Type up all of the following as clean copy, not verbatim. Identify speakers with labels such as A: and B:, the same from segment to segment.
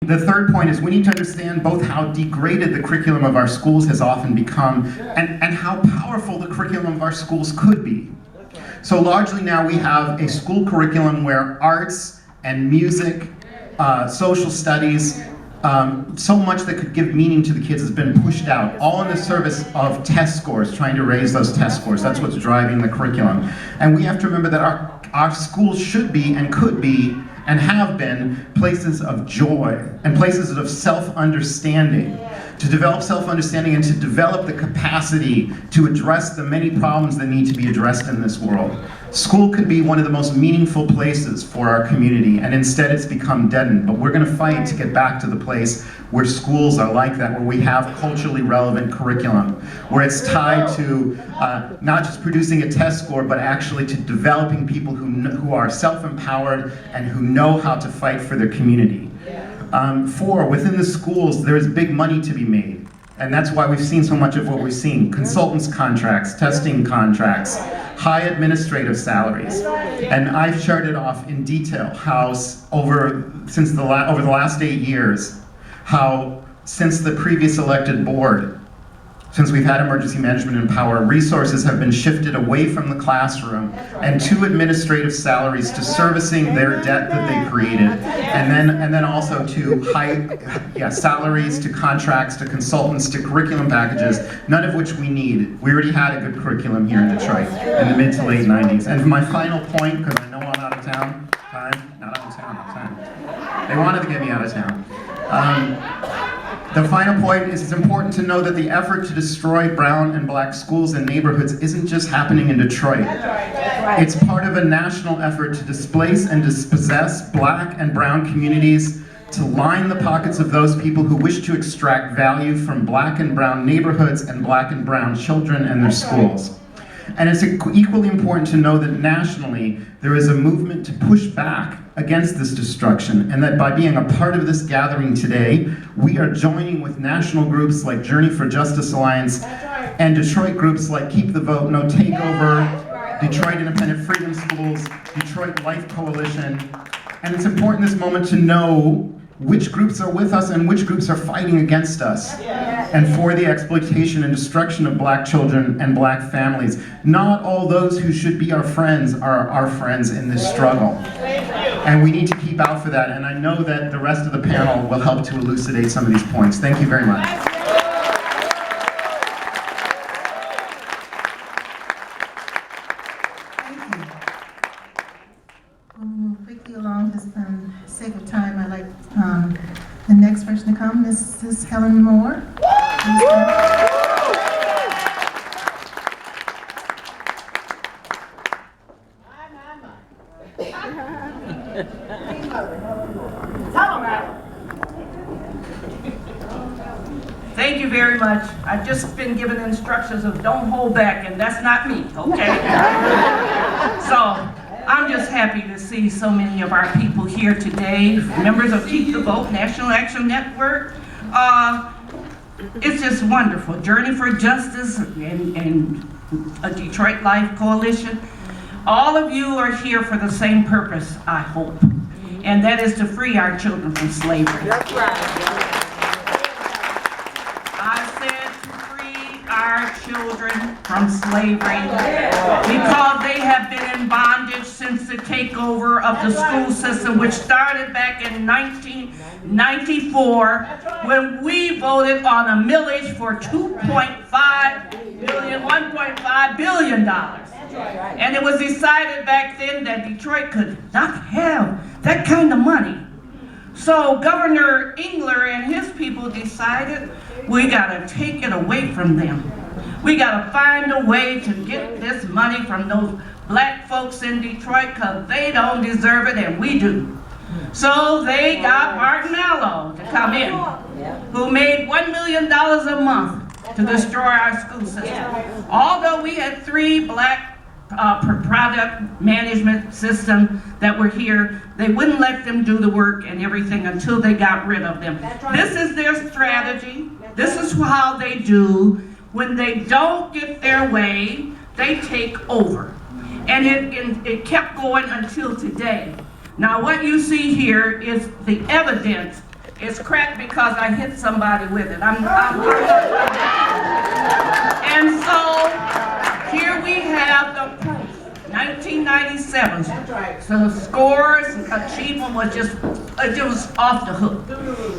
A: The third point is we need to understand both how degraded the curriculum of our schools has often become and how powerful the curriculum of our schools could be. So largely now we have a school curriculum where arts and music, social studies, so much that could give meaning to the kids has been pushed out, all in the service of test scores, trying to raise those test scores. That's what's driving the curriculum. And we have to remember that our schools should be and could be and have been places of joy and places of self-understanding. To develop self-understanding and to develop the capacity to address the many problems that need to be addressed in this world. School could be one of the most meaningful places for our community, and instead it's become deadened. But we're going to fight to get back to the place where schools are like that, where we have culturally relevant curriculum, where it's tied to not just producing a test score, but actually to developing people who are self-empowered and who know how to fight for their community. Four, within the schools, there is big money to be made. And that's why we've seen so much of what we've seen. Consultants contracts, testing contracts, high administrative salaries. And I've charted off in detail how over the last 8 years, how since the previous elected board, since we've had emergency management and power, resources have been shifted away from the classroom and to administrative salaries, to servicing their debt that they created, and then also to salaries, to contracts, to consultants, to curriculum packages, none of which we need. We already had a good curriculum here in Detroit in the mid to late 90s. And my final point, because I know I'm out of town, not out of town. They wanted to get me out of town. The final point is it's important to know that the effort to destroy brown and black schools and neighborhoods isn't just happening in Detroit. It's part of a national effort to displace and dispossess black and brown communities, to line the pockets of those people who wish to extract value from black and brown neighborhoods and black and brown children and their schools. And it's equally important to know that nationally, there is a movement to push back against this destruction, and that by being a part of this gathering today, we are joining with national groups like Journey for Justice Alliance and Detroit groups like Keep the Vote, No Takeover, Detroit Independent Freedom Schools, Detroit Life Coalition. And it's important in this moment to know which groups are with us and which groups are fighting against us and for the exploitation and destruction of black children and black families. Not all those who should be our friends are our friends in this struggle. And we need to keep out for that, and I know that the rest of the panel will help to elucidate some of these points. Thank you very much.
B: Sake of time, I'd like the next person to come, Mrs. Helen Moore.
C: Thank you very much. I've just been given instructions of don't hold back, and that's not me, okay? So, I'm just happy to see so many of our people here today, members of Keep the Vote, National Action Network. It's just wonderful. Journey for Justice and a Detroit Life Coalition. All of you are here for the same purpose, I hope, and that is to free our children from slavery. That's right. Our children from slavery because they have been in bondage since the takeover of the school system, which started back in 1994 when we voted on a millage for $1.5 billion. And it was decided back then that Detroit could not have that kind of money. So Governor Engler and his people decided we gotta take it away from them. We gotta find a way to get this money from those black folks in Detroit because they don't deserve it and we do. So they got Martin Mallow to come in, who made $1 million a month to destroy our school system. Although we had 3 black product management system that were here, they wouldn't let them do the work and everything until they got rid of them. This is their strategy. This is how they do. When they don't get their way, they take over. And it kept going until today. Now what you see here is the evidence It's cracked because I hit somebody with it. And so here we have the proof. 1997. That's right. So the scores, achievement was just, it was off the hook.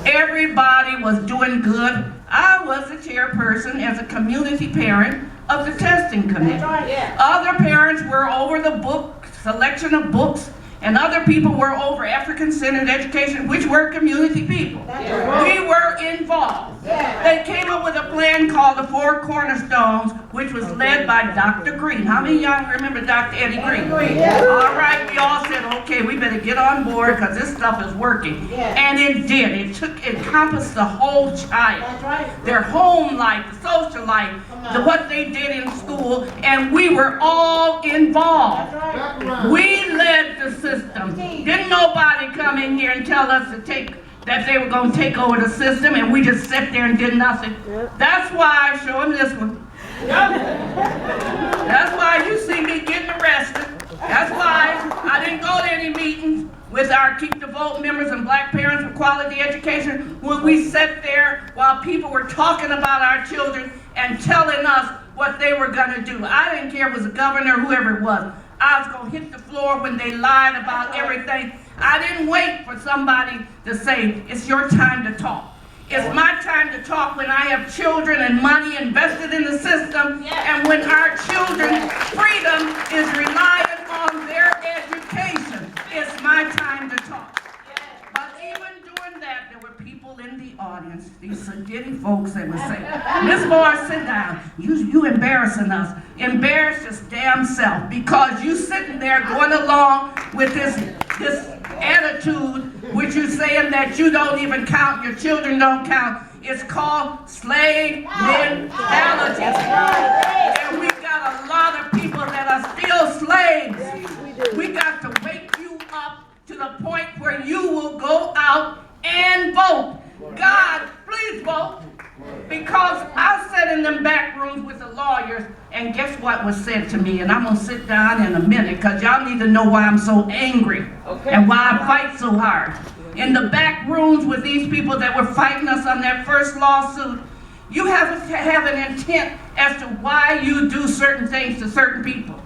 C: Everybody was doing good. I was the chairperson as a community parent of the testing committee. That's right, yeah. Other parents were over the book, selection of books, and other people were over African-centered education, which were community people. We were involved. They came up with a plan called the Four Cornerstones, which was led by Dr. Green. How many of y'all remember Dr. Eddie Green? All right, we all said, okay, we better get on board because this stuff is working. And it did. It encompassed the whole child. Their home life, the social life, what they did in school, and we were all involved. We led the system. Didn't nobody come in here and tell us that they were going to take over the system, and we just sat there and did nothing. That's why I show them this one. That's why you see me getting arrested. That's why I didn't go to any meetings with our Keep the Vote members and Black Parents for Quality Education when we sat there while people were talking about our children and telling us what they were going to do. I didn't care if it was a governor or whoever it was. I was going to hit the floor when they lied about everything. I didn't wait for somebody to say, it's your time to talk. It's my time to talk when I have children and money invested in the system, and when our children's freedom is reliant on their education. It's my time to talk. But even doing that, there were people in the audience, these sedity folks that would say, Miss Moore, sit down. You embarrassing us. Embarrass your damn self, because you sitting there going along with this attitude, which you're saying that you don't even count, your children don't count. It's called slave mentality. And we got a lot of people that are still slaves. We got to wake you up to the point where you will go out and vote. God, please vote. Because I sat in them back rooms with the lawyers, and guess what was said to me? And I'm going to sit down in a minute, because y'all need to know why I'm so angry and why I fight so hard. In the back rooms with these people that were fighting us on that first lawsuit, you have to have an intent as to why you do certain things to certain people.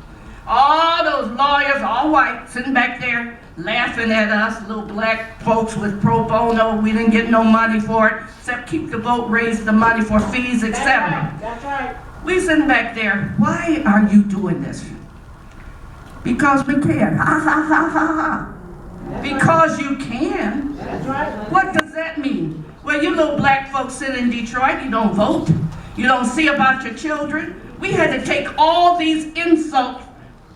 C: All those lawyers, all white, sitting back there laughing at us, little black folks with pro bono. We didn't get no money for it, except Keep the Vote raised the money for fees, etc. That's right. We sitting back there, why are you doing this? Because we can. Ha, ha, ha, ha, ha. Because you can. That's right. What does that mean? Well, you little black folks sit in Detroit, you don't vote. You don't see about your children. We had to take all these insults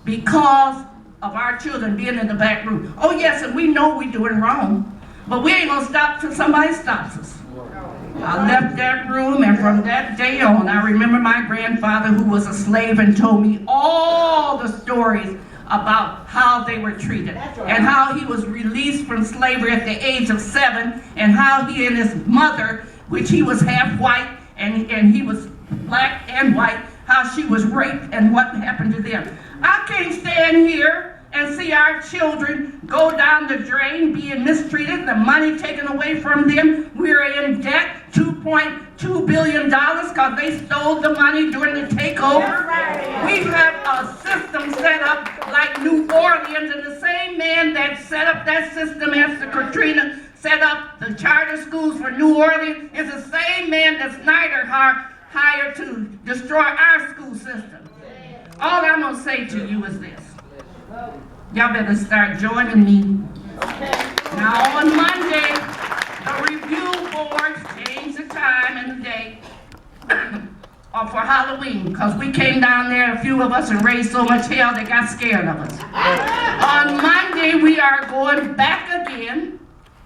C: because of our children being in the back room. Oh yes, and we know we're doing wrong, but we ain't gonna stop till somebody stops us. I left that room, and from that day on, I remember my grandfather, who was a slave, and told me all the stories about how they were treated, and how he was released from slavery at the age of 7, and how he and his mother, which he was half white, and he was black and white, how she was raped and what happened to them. I can't stand here and see our children go down the drain, being mistreated, the money taken away from them. We're in debt, $2.2 billion, because they stole the money during the takeover. We have a system set up like New Orleans, and the same man that set up that system after Katrina set up the charter schools for New Orleans is the same man that Snyder hired to destroy our school system. All I'm going to say to you is this. Y'all better start joining me. Now on Monday, the review board changed the time and the date for Halloween, because we came down there, a few of us, and raised so much hell they got scared of us. On Monday, we are going back again,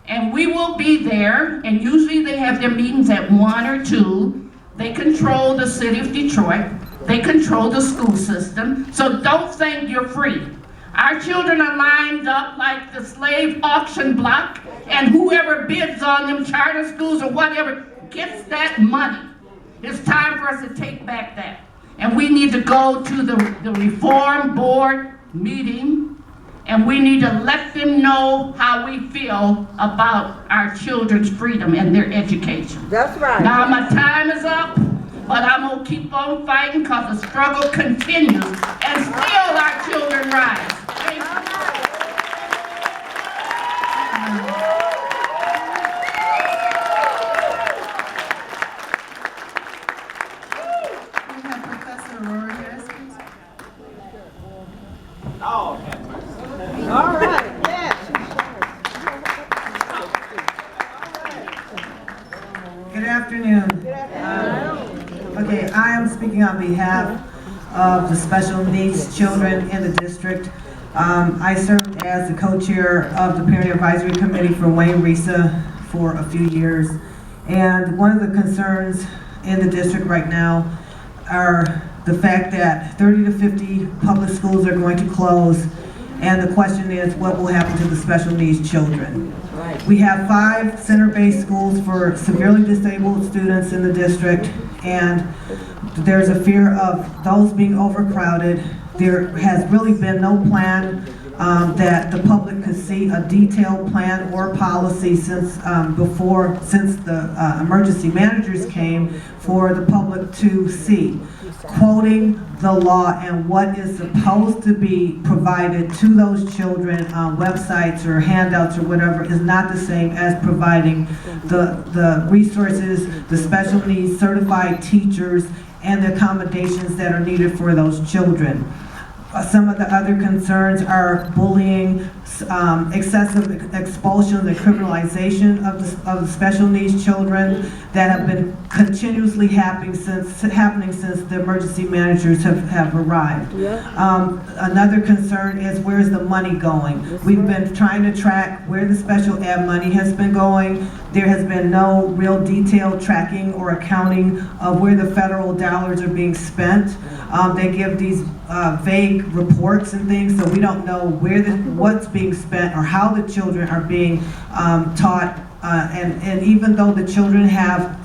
C: and we will be there, and usually they have their meetings at 1 or 2. They control the city of Detroit. They control the school system. So don't think you're free. Our children are lined up like the slave auction block, and whoever bids on them, charter schools or whatever, gets that money. It's time for us to take back that. And we need to go to the reform board meeting and we need to let them know how we feel about our children's freedom and their education.
D: That's right.
C: Now my time is up, but I'm gonna keep on fighting because the struggle continues and still our children rise. Thank you.
B: We have Professor Aurora here, please.
D: All right, yes.
E: Good afternoon. Okay, I am speaking on behalf of the special needs children in the district. I served as the co-chair of the Parent Advisory Committee for Wayne Risa for a few years. And one of the concerns in the district right now are the fact that 30 to 50 public schools are going to close. And the question is, what will happen to the special needs children? We have 5 center-based schools for severely disabled students in the district, and there's a fear of those being overcrowded. There has really been no plan that the public could see, a detailed plan or policy since the emergency managers came for the public to see. Quoting the law and what is supposed to be provided to those children on websites or handouts or whatever is not the same as providing the resources, the special needs, certified teachers, and the accommodations that are needed for those children. Some of the other concerns are bullying, excessive expulsions and criminalization of the special needs children that have been continuously happening since the emergency managers have arrived. Another concern is, where's the money going? We've been trying to track where the special ed money has been going. There has been no real detailed tracking or accounting of where the federal dollars are being spent. They give these vague reports and things, so we don't know what's being spent or how the children are being taught. And even though the children have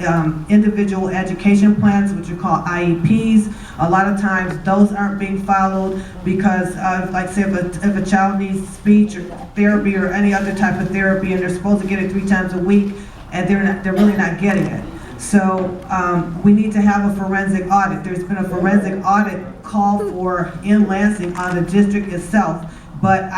E: individual education plans, which are called IEPs, a lot of times those aren't being followed because, like say, if a child needs speech or therapy or any other type of therapy, and they're supposed to get it 3 times a week, and they're really not getting it. So we need to have a forensic audit. There's been a forensic audit called for in Lansing on the district itself. But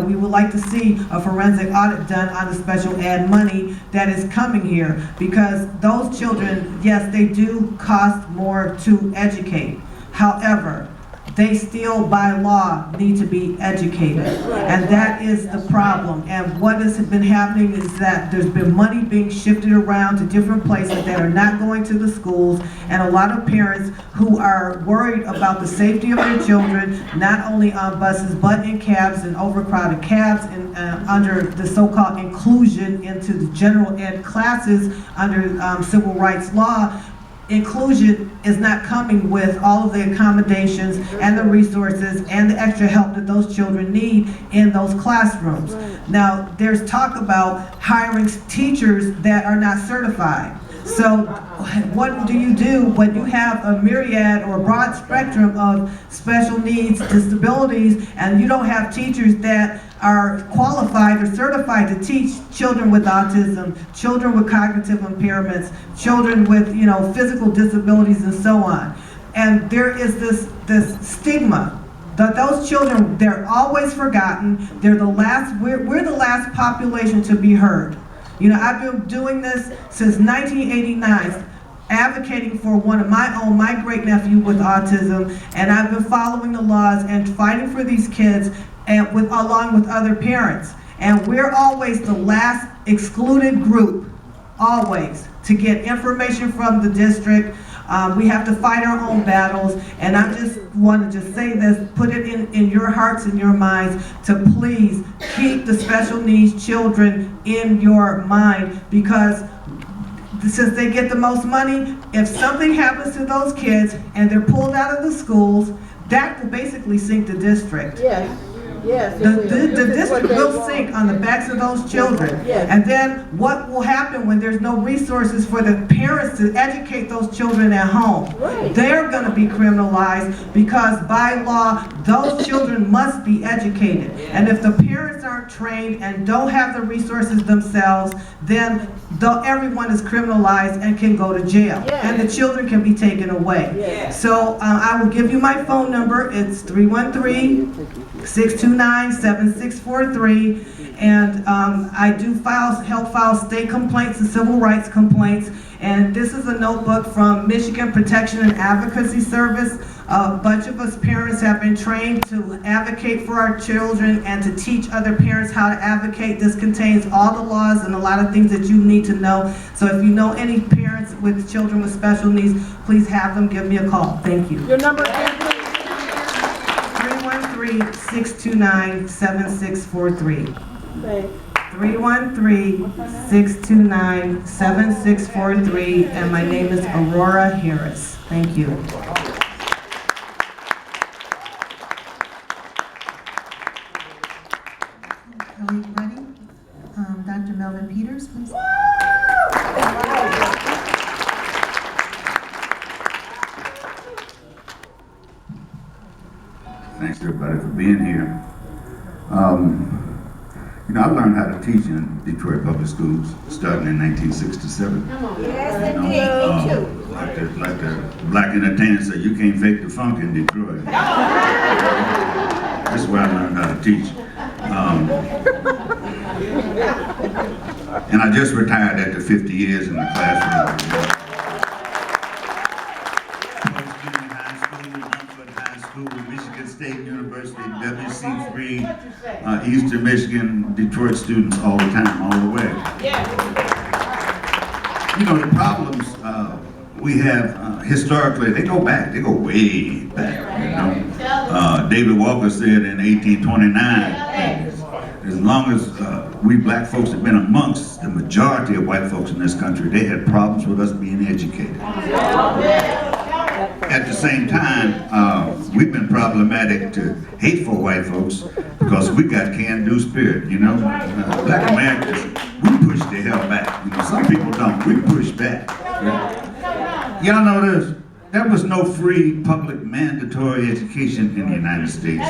E: we would like to see a forensic audit done on the special ed money that is coming here, because those children, yes, they do cost more to educate. However, they still, by law, need to be educated. And that is the problem. And what has been happening is that there's been money being shifted around to different places that are not going to the schools, and a lot of parents who are worried about the safety of their children, not only on buses, but in cabs and overcrowded cabs, and under the so-called inclusion into the general ed classes under civil rights law. Inclusion is not coming with all of the accommodations and the resources and the extra help that those children need in those classrooms. Now, there's talk about hiring teachers that are not certified. So what do you do when you have a myriad or broad spectrum of special needs, disabilities, and you don't have teachers that are qualified or certified to teach children with autism, children with cognitive impairments, children with physical disabilities, and so on? And there is this stigma that those children, they're always forgotten. They're the last. We're the last population to be heard. I've been doing this since 1989, advocating for my great nephew with autism, and I've been following the laws and fighting for these kids, and along with other parents. And we're always the last excluded group, always, to get information from the district. We have to fight our own battles, and I just want to say this, put it in your hearts and your minds to please keep the special needs children in your mind, because since they get the most money, if something happens to those kids and they're pulled out of the schools, that will basically sink the district.
D: Yes. Yes,
E: The district will sink on the backs of those children.
D: Yes.
E: And then what will happen when there's no resources for the parents to educate those children at home?
D: Right.
E: They're gonna be criminalized because by law, those children must be educated. And if the parents aren't trained and don't have the resources themselves, then everyone is criminalized and can go to jail.
D: Yes.
E: And the children can be taken away.
D: Yes.
E: So I will give you my phone number. It's 313-629-7643. And I do help file state complaints and civil rights complaints. And this is a notebook from Michigan Protection and Advocacy Service. A bunch of us parents have been trained to advocate for our children and to teach other parents how to advocate. This contains all the laws and a lot of things that you need to know. So if you know any parents with children with special needs, please have them give me a call. Thank you.
D: Your number again, please.
E: 313-629-7643.
D: Thanks.
E: 313-629-7643, and my name is Aurora Harris. Thank you.
B: Are we ready? Dr. Melvin Peters, please.
F: Thanks everybody for being here. You know, I learned how to teach in Detroit Public Schools starting in 1967.
D: Yes,
F: Me too. Like the black entertainer said, you can't fake the funk in Detroit. That's where I learned how to teach. And I just retired after 50 years in the classroom. Michigan State University, WC3, Eastern Michigan, Detroit students all the time, all the way. You know, the problems we have historically, they go back, they go way back, you know. David Walker said in 1829, as long as we black folks have been amongst the majority of white folks in this country, they had problems with us being educated. At the same time, we've been problematic to hateful white folks because we got can-do spirit, you know. Black Americans, we push the hell back. You know, some people don't. We push back. Y'all know this? There was no free public mandatory education in the United States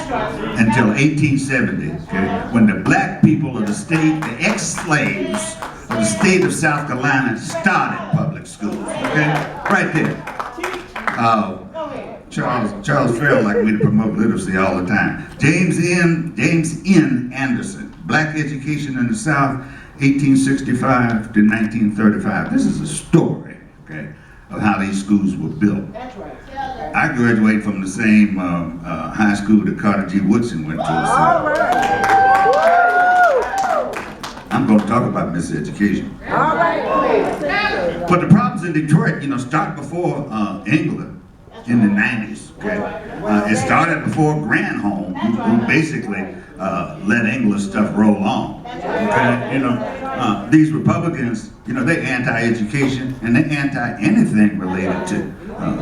F: until 1870, okay? When the black people of the state, the ex-slaves of the state of South Carolina started public schools, okay? Right there. Charles Farrell liked me to promote literacy all the time. James N. Anderson, Black Education in the South, 1865 to 1935. This is a story, okay, of how these schools were built.
D: That's right.
F: I graduated from the same high school that Carter G. Woodson went to. I'm going to talk about miseducation.
D: All right.
F: But the problems in Detroit, you know, start before England in the 90s. Okay, it started before Granholm, who basically let English stuff roll on. Okay, you know, these Republicans, you know, they're anti-education and they're anti-anything related to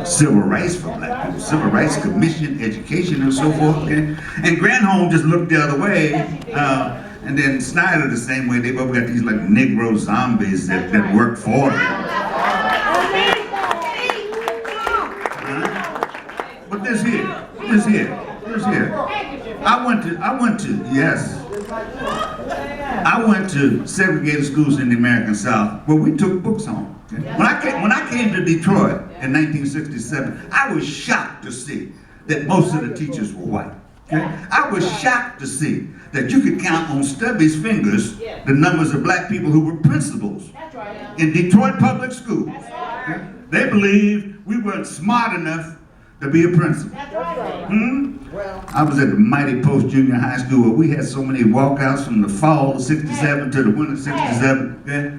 F: civil rights for black people, civil rights commission, education, and so forth. Okay, and Granholm just looked the other way. And then Snyder the same way. They both got these like Negro zombies that work for them. But this here. I went to segregated schools in the American South where we took books home. Okay? When I came to Detroit in 1967, I was shocked to see that most of the teachers were white. Okay? I was shocked to see that you could count on Stubby's fingers the numbers of black people who were principals in Detroit public schools. Okay? They believed we weren't smart enough to be a principal. I was at the mighty Post Junior High School where we had so many walkouts from the fall of '67 to the winter of '67. Okay?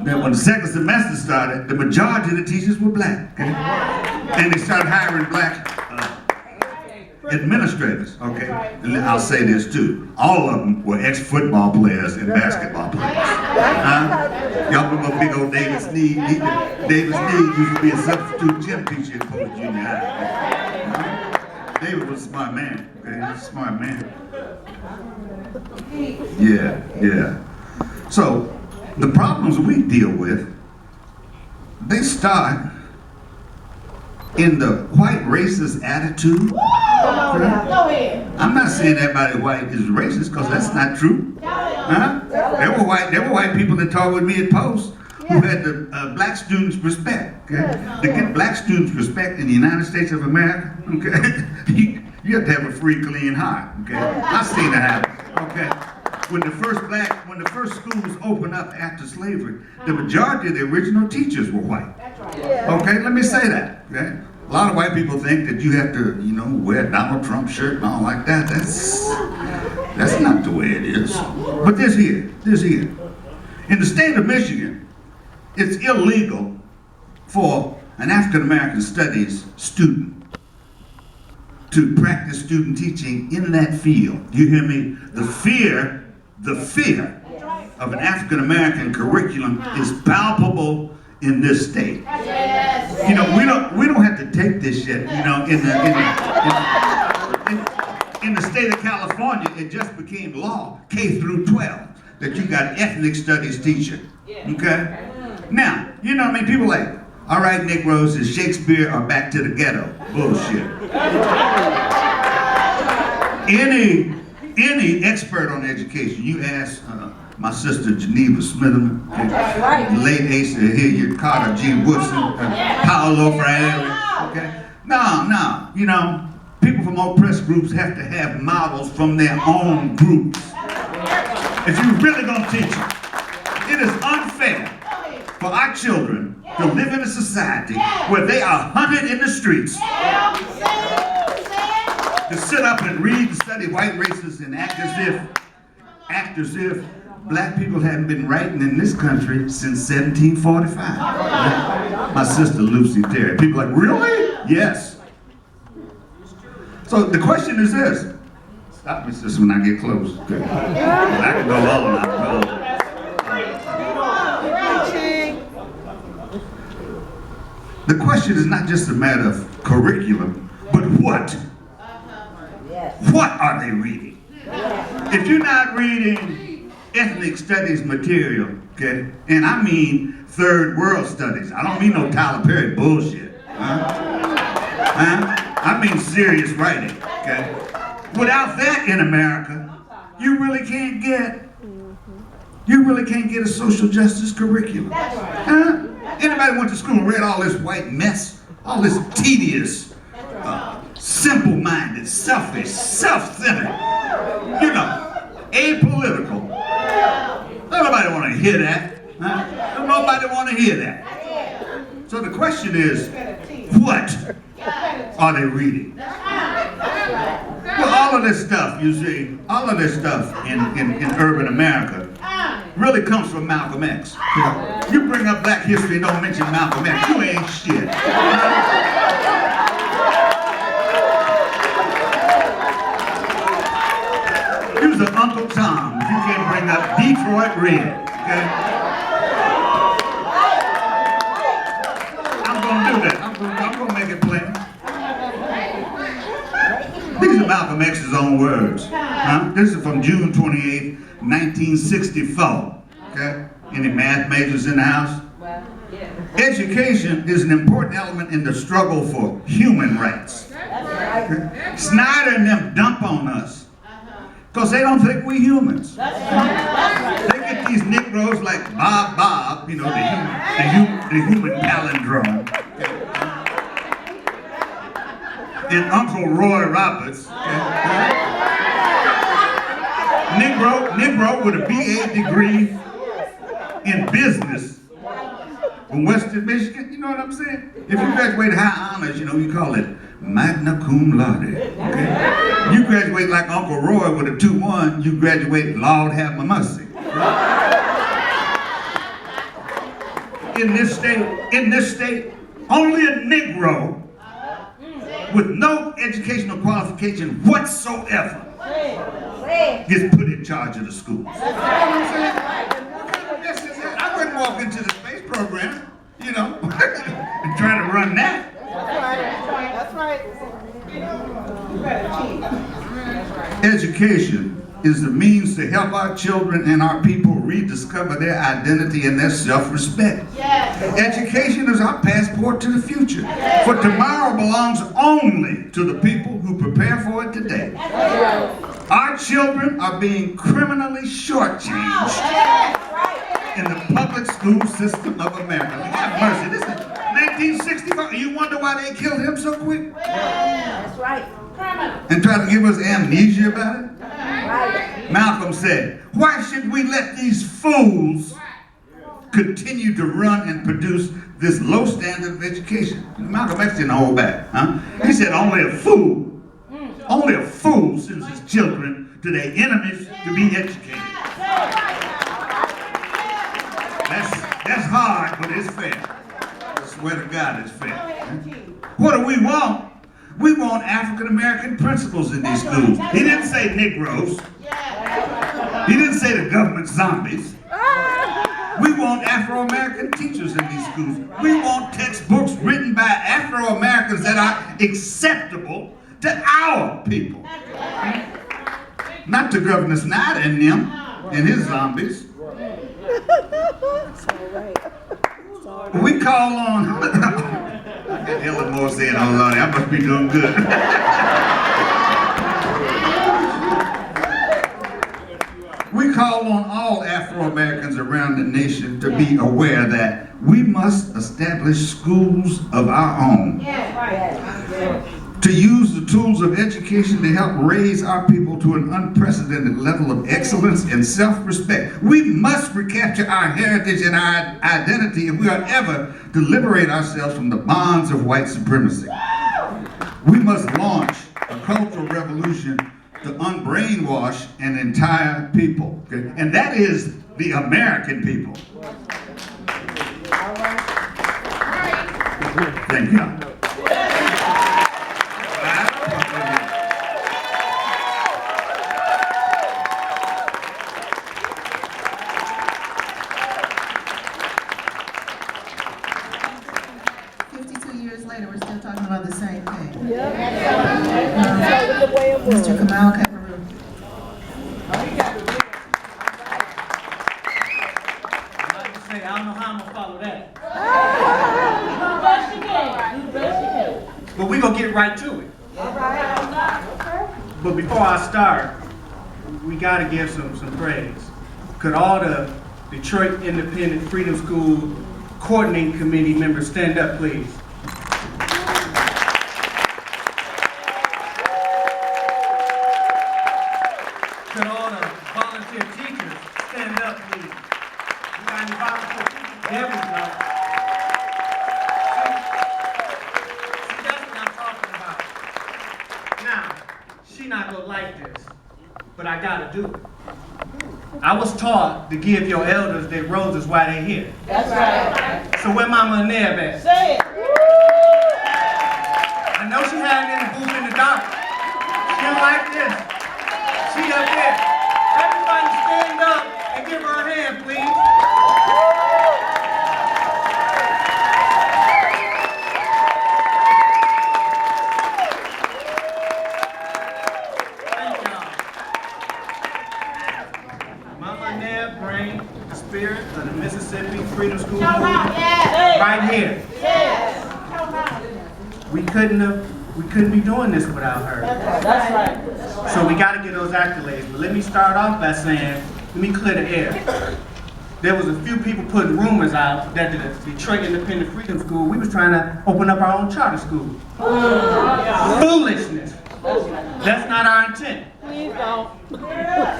F: Then when the second semester started, the majority of the teachers were black. Okay? And they started hiring black administrators, okay? And I'll say this too. All of them were ex-football players and basketball players. Y'all remember big old David Sneed? David Sneed used to be a substitute gym teacher at Post Junior High. David was a smart man, okay? He was a smart man. Yeah, yeah. So, the problems we deal with, they start in the white racist attitude. I'm not saying everybody white is racist, because that's not true. Huh? There were white people that talked with me at Post who had the black students respect. Okay? To get black students respect in the United States of America, okay, you have to have a free, clean heart. Okay, I've seen it happen. Okay, when the first schools opened up after slavery, the majority of the original teachers were white. Okay, let me say that. Okay, a lot of white people think that you have to, you know, wear a Donald Trump shirt and all like that. That's not the way it is. But this here. In the state of Michigan, it's illegal for an African American studies student to practice student teaching in that field. Do you hear me? The fear of an African American curriculum is palpable in this state. You know, we don't have to take this shit. You know, in the state of California, it just became law, K through 12, that you got an ethnic studies teacher. Okay? Now, you know, I mean, people like, all right, Negroes, is Shakespeare or Back to the Ghetto? Bullshit. Any expert on education, you ask my sister Geneva Smitherman, late Asa Hilliard, Carter G. Woodson, Paolo Freire, okay? No, you know, people from oppressed groups have to have models from their own groups. If you're really gonna teach them, it is unfair for our children to live in a society where they are hunted in the streets, to sit up and read and study white racists and act as if black people hadn't been writing in this country since 1745. My sister Lucy Terry. People are like, really? Yes. So the question is this. Stop me, sister, when I get close. Okay. I can go on. The question is not just a matter of curriculum, but what? What are they reading? If you're not reading ethnic studies material, okay, and I mean third world studies, I don't mean no Tyler Perry bullshit. I mean serious writing, okay? Without that in America, you really can't get a social justice curriculum. Anybody went to school and read all this white mess, all this tedious, simple-minded, selfish, self-centered, you know, apolitical. Nobody want to hear that. Nobody want to hear that. So the question is, what are they reading? Well, all of this stuff, you see, all of this stuff in urban America really comes from Malcolm X. You bring up black history and don't mention Malcolm X, you ain't shit. Use an Uncle Tom if you can't bring up Detroit Red, okay? I'm gonna do that. I'm gonna make it plain. These are Malcolm X's own words. This is from June 28, 1964. Okay? Any math majors in the house? Education is an important element in the struggle for human rights. Okay? Snyder and them dump on us because they don't think we humans. They get these Negroes like Bob, you know, the human palindrome. And Uncle Roy Roberts, Negro with a BA degree in business from Western Michigan, you know what I'm saying? If you graduate high honors, you know, you call it magna cum laude, okay? You graduate like Uncle Roy with a 2-1, you graduate Lord have mercy. In this state, only a Negro with no educational qualification whatsoever gets put in charge of the schools. I wouldn't walk into the space program, you know, and try to run that. That's right. Education is the means to help our children and our people rediscover their identity and their self-respect. Education is our passport to the future. For tomorrow belongs only to the people who prepare for it today. Our children are being criminally shortchanged in the public school system of America. Have mercy. This is 1965. You wonder why they killed him so quick?
D: That's right.
F: And try to give us amnesia about it? Malcolm said, why should we let these fools continue to run and produce this low standard of education? Malcolm X didn't hold back. Huh? He said only a fool sends his children to their enemies to be educated. That's hard, but it's fair. I swear to God it's fair. What do we want? We want African-American principals in these schools. He didn't say Negroes. He didn't say the government zombies. We want Afro-American teachers in these schools. We want textbooks written by Afro-Americans that are acceptable to our people. Not to Governor Snyder and them and his zombies. We call on Helen Moore saying, oh Lord, I must be doing good. We call on all Afro-Americans around the nation to be aware that we must establish schools of our own. To use the tools of education to help raise our people to an unprecedented level of excellence and self-respect. We must recapture our heritage and our identity if we are ever to liberate ourselves from the bonds of white supremacy. We must launch a cultural revolution to unbrainwash an entire people. Okay? And that is the American people. Thank you.
B: We're still talking about the same thing.
D: Mr.
B: Mr. Kamau, Kheperu.
G: I don't know how I'm gonna follow that. But we're gonna get right to it. But before I start, we gotta give some praise. Could all the Detroit Independent Freedom School Coordinating Committee members stand up, please? Could all the volunteer teachers stand up, please? We got any volunteer teachers? There we go. See, that's what I'm talking about. Now, she not gonna like this, but I gotta do it. I was taught to give your elders their roses while they're here.
D: That's right.
G: So where Mama and Neb at?
D: Say it.
G: I know she had it in the booth in the dark. She don't like this. She up there. Everybody stand up and give her a hand, please. Thank y'all. Mama Neb bring the spirit of the Mississippi Freedom School movement right here. We couldn't be doing this without her.
D: That's right.
G: So we got to get those accolades. But let me start off by saying, let me clear the air. There was a few people putting rumors out that the Detroit Independent Freedom School, we was trying to open up our own charter school. Foolishness. That's not our intent.
D: Please don't.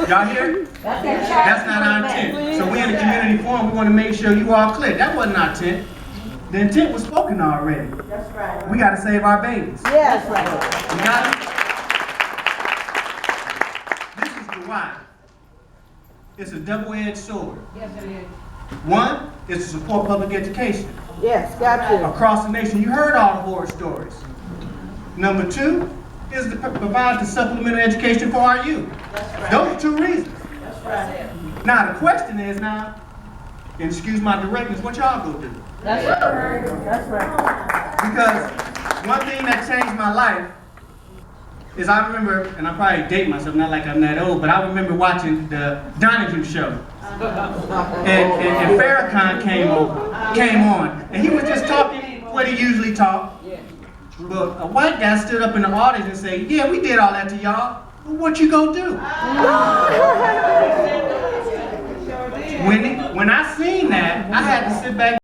G: Y'all hear? That's not our intent. So we in the community forum, we want to make sure you all clear. That wasn't our intent. The intent was spoken already.
D: That's right.
G: We got to save our babies.
D: Yeah, that's right.
G: You got it? This is the why. It's a double-edged sword.
D: Yes, it is.
G: One is to support public education
D: Yes, got to.
G: across the nation. You heard all the horror stories. Number two is to provide the supplemental education for our youth. Those are two reasons.
D: That's right.
G: Now the question is now, and excuse my directness, what y'all gonna do?
D: That's right. That's right.
G: Because one thing that changed my life is I remember, and I probably date myself, not like I'm that old, but I remember watching the Donahue show. And Farrakhan came on, and he was just talking what he usually talk. But a white guy stood up in the audience and said, yeah, we did all that to y'all. Well, what you gonna do? When I seen that, I had to sit back